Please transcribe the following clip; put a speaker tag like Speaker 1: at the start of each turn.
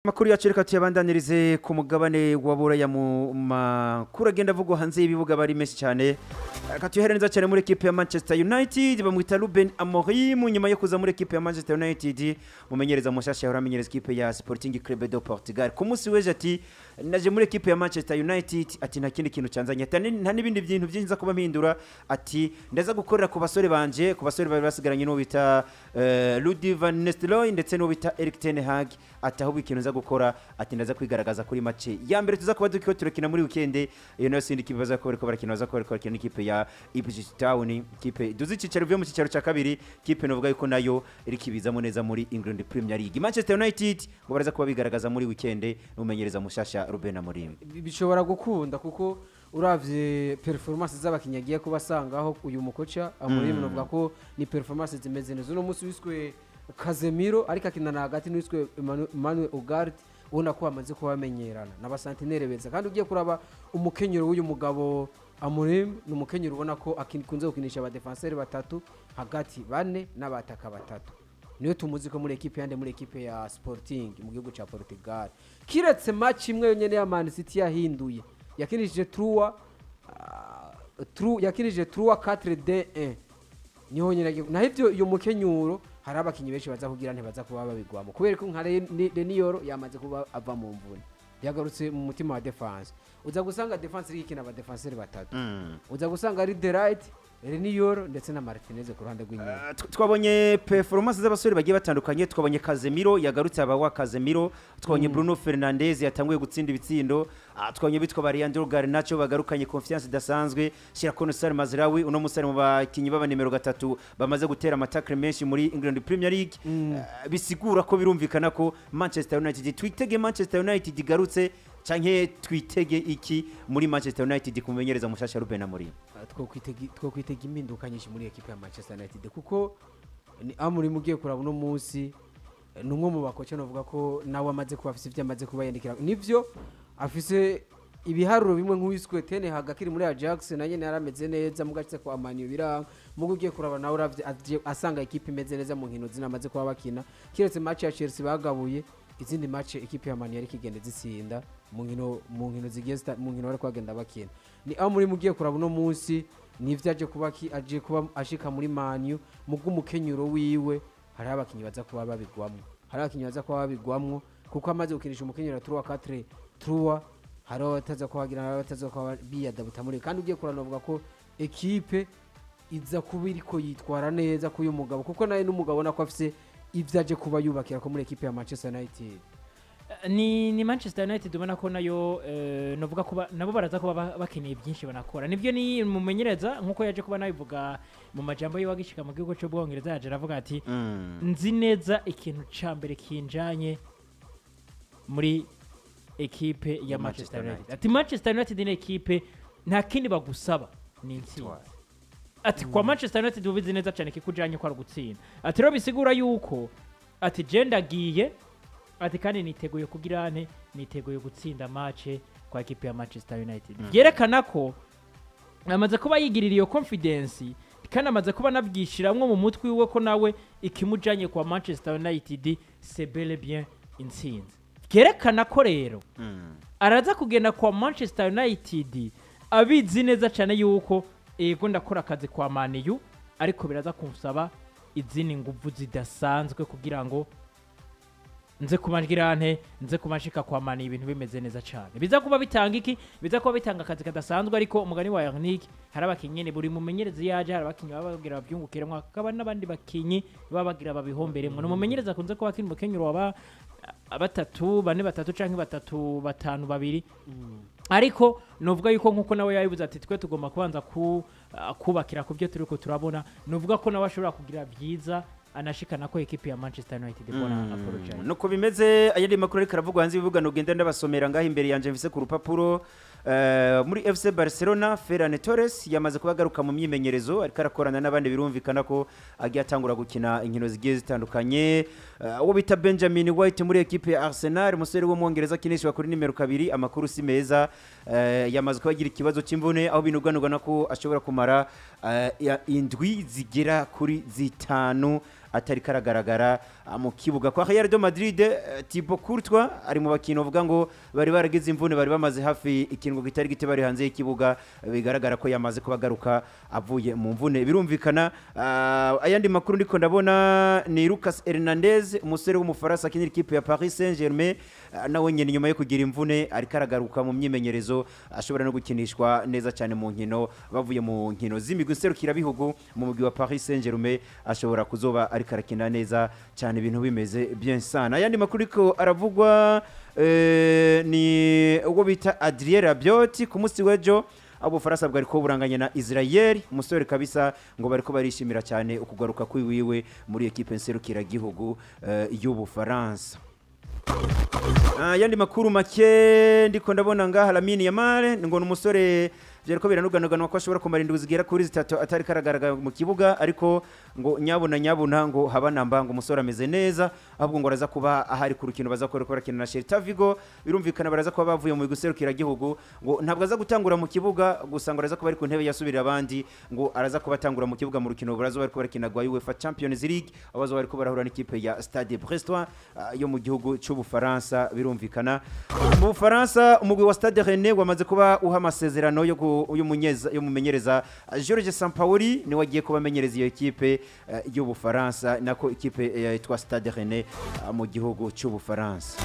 Speaker 1: Makuru yacu reka tuyabandanirize ku mugabane wa Buraya mu makuru agenda avugwa hanze y'ibibuga bari menshi cyane. Reka tuyahereza cyane muri equipe ya Manchester United bamwita Ruben Amorim nyuma yo kuza muri equipe ya Manchester United mumenyereza mushasha yahora amenyereza equipe ya Sporting Clube do Portugal. Ku munsi weje ati naje muri equipe ya Manchester United ati nta kindi kintu cyanzanye nta n'ibindi bintu byinshi kuba mpindura ati ndaza gukorera ku basore banje ku basore bari basigaranye no bita Rudi van Nistelrooy ndetse no bita Erik ten Hag ataho bikintu za gukora ati ndaza kwigaragaza kuri match ya mbere tuza kuba dukiko turekina muri weekend iyo nayo sindi kibaza ko bariko barakina baza ko barakina ikipe ya Ipswich Town ikipe duzi cicaro vyo mu cicaro ca kabiri ikipe novuga yuko nayo iri kibizamo neza muri England Premier League. Manchester United ngo baraza kuba bigaragaza muri weekend n'umenyereza mushasha Ruben Amorim
Speaker 2: bishobora gukunda kuko uravye performance z'abakinyagiye kubasangaho uyu mukoca Amorim novuga ko ni performance zimeze neza no musi wiswe Casemiro ariko akinana hagati n'wiswe Emmanuel Ugarte ubona ko bamaze kuba bamenyerana n'abasantinere beza kandi ugiye kuraba umukenyero w'uyu mugabo Amorim n'umukenyero ubona ko akunze gukinisha aba defenseur batatu hagati bane n'abataka batatu niyo tumuzi ko muri equipe yande muri equipe ya Sporting mu gihugu ca Portugal kiretse match imwe yonyene ya Man City yahinduye yakinishije 3 4-2-1 niho nyine na hivyo iyo mukenyuro hari abakinyi benshi baza kugira ntibaza kuba babigwamo kubera ko nka Reniero yamaze kuba ava mu mvune yagarutse mu mutima wa defense uza gusanga defense iri kina aba defenseur batatu uza gusanga ari De Ligt Reniero ndetse na Martinez ku ruhande rw'inyuma
Speaker 1: twabonye performance z'abasore bagiye batandukanye twabonye Casemiro yagarutse abawa Casemiro twabonye Bruno Fernandes yatanguye gutsinda ibitsindo twabonye bitwa Mariano Garnacho bagarukanye confiance idasanzwe shira Conor Mazraoui uno musare mu bakinyi baba nimero 3 bamaze gutera attaque menshi muri England Premier League bisigura ko birumvikana ko Manchester United twitege Manchester United igarutse canke twitege iki muri Manchester United kumenyereza mushasha Ruben Amorim
Speaker 2: twokwitega impinduka nyinshi muri equipe ya Manchester United kuko ni Amorim ugiye kuraba no munsi numwe mu bakoce novuga ko nawe amaze kuba afise ivyamaze kuba yandikira nivyo afise ibiharuro bimwe nk'uwiswe Ten Hag akiri muri Ajax na nyene yarameze neza mugace kwa Man U biranga mugo ugiye kuraba nawe uravye asanga equipe imeze neza mu nkino zinamaze kuba bakina kiretse match ya Chelsea bagabuye izindi match equipe ya Man U yari kigende zitsinda mu nkino zigiye mu nkino bari kwagenda bakina ni Amorim ugiye kuraba no munsi nivyo aje kuba ashika muri Man U mugo umukenyuro wiwe hari abakinyi baza kuba babigwamwo kuko amaze gukinisha umukenyuro 3-4-3 hari abataza kuhagira abataza kuba biyadabuta muri kandi ugiye kurana uvuga ko equipe iza kuba iriko yitwara neza kuyu mugabo kuko naye n'umugabo nako afise ivyaje kuba yubakira ko muri equipe ya Manchester United
Speaker 3: ni Manchester United ubona ko nayo novuga ko nabo baraza kuba bakeneye byinshi banakora nivyo ni mumenyereza nkuko yaje kuba nabivuga mu majambo y'ibagishika mu gihugu cyo Bwongereza yaje aravuga ati nzi neza ikintu cambere kinjanye muri equipe ya Manchester United ati Manchester United ni equipe nta kindi bagusaba ni intsinzi ati kwa Manchester United ubizi neza cyane kikujanye kwa gutsinda ati ro bisigura yuko ati jendagiye ati kandi niteguye kugira niteguye gutsinda match kwa equipe ya Manchester United yerekana ko amaze kuba yigirira iyo confidence kandi amaze kuba nabwishiramwe mu mutwe wiwe ko nawe ikimujanye kwa Manchester United c'est bel et bien intsinzi yerekana ko rero araza kugenda kwa Manchester United abizi neza cyane yuko ego ndakora akazi kwa Man U ariko biraza kumsaba izini nguvu zidasanzwe kugira ngo nze kumashika kwa Man ibintu bimeze neza cyane biza kuba bitanga iki biza kuba bitanga akazi kadasanzwe ariko umugani wa Yannick hari abakinyene buri mumenyereza yaje hari abakinyi babagira babyungukiremo akaba nabandi bakinyi babagira babihomberemo no mumenyereza kunze ko bakinyi mukenyuro waba batatu bane batatu canke batatu batanu babiri ariko novuga yuko nkuko nawe yayibuza ati twe tugomba kubanza kubakira ku byo turiko turabona novuga ko nawe ashobora kugira byiza anashikana ko equipe ya Manchester United bona apologize
Speaker 1: nuko bimeze ayandi makuru ariko aravugwa hanze bivuga no genda ndabasomera ngaho imbere yanje mvise ku rupapuro muri FC Barcelona Ferran Torres yamaze kubagaruka mu myimenyerezo ariko arakorana n'abandi birumvikana ko agiye atangura gukina inkino zigiye zitandukanye uwo bita Benjamin White muri equipe ya Arsenal umusore wo mwongereza kinishwa kuri nimero 2 amakuru si meza yamaze kubagira ikibazo cy'imvune aho binuganugana ko ashobora kumara indwi zigera kuri zitanu atari karagaragara mu kibuga kwa Real de Madrid. Thibaut Courtois ari mu bakino uvuga ngo bari baragize imvune, bari bamaze hafi ikingo kitari gite bari hanze y'ikibuga, bigaragara ko yamaze kubagaruka avuye mu mvune. Birumvikana ayandi makuru ndiko ndabona ni Lucas Hernandez, umusore w'umufaransa akinira ikipe ya Paris Saint-Germain, nawe nyene nyuma yo kugira imvune ari karagaruka mu myimenyerezo, ashobora no gukinishwa neza cyane mu nkino, bavuye mu nkino z'imigwi nserukira bihugu mu mugwi wa Paris Saint-Germain, ashobora kuzoba ari karakina neza cyane, ibintu bimeze bien sana. Ayandi makuru ko aravugwa ni uwo bita Adrien Rabiot ku munsi w'ejo abo Faransa bwari ko buranganye na Israel, umusore kabisa ngo bariko barishimira cyane ukugaruka kwiwiwe muri equipe nserukira gihugu y'Ubufaransa. Yandi makuru make ndiko ndabona ngaha Lamine Yamal ngo numusore byariko biranuganaganwa ko ashobora kumara indwi zigera kuri 3 atari karagaragara mu kibuga, ariko ngo nyabuna ngo habanamba ngo umusore ameze neza, ahubwo ngo araza kuba ahari ku rukino bazakora kina na Celta Vigo. Birumvikana baraza kuba bavuye mu guserukira gihugu, ngo ntabwo aza gutangura mu kibuga gusa, ngo araza kuba ari ku ntebe yasubirira abandi, ngo araza kuba atangura mu kibuga mu rukino barazo bari kubarakina gwa UEFA Champions League, abazo bari kubarahura n'ikipe ya Stade Brestois yo mu gihugu cy'Ubufaransa. Birumvikana mu Bufaransa umugwi wa Stade Rennais wamaze kuba uha amasezerano yo mumenyereza Georges Sampaoli, ni wagiye kubamenyereza iyo ekipe y'Ubufaransa, nako ekipe yitwa Stade Rennais mu gihugu cy'Ubufaransa.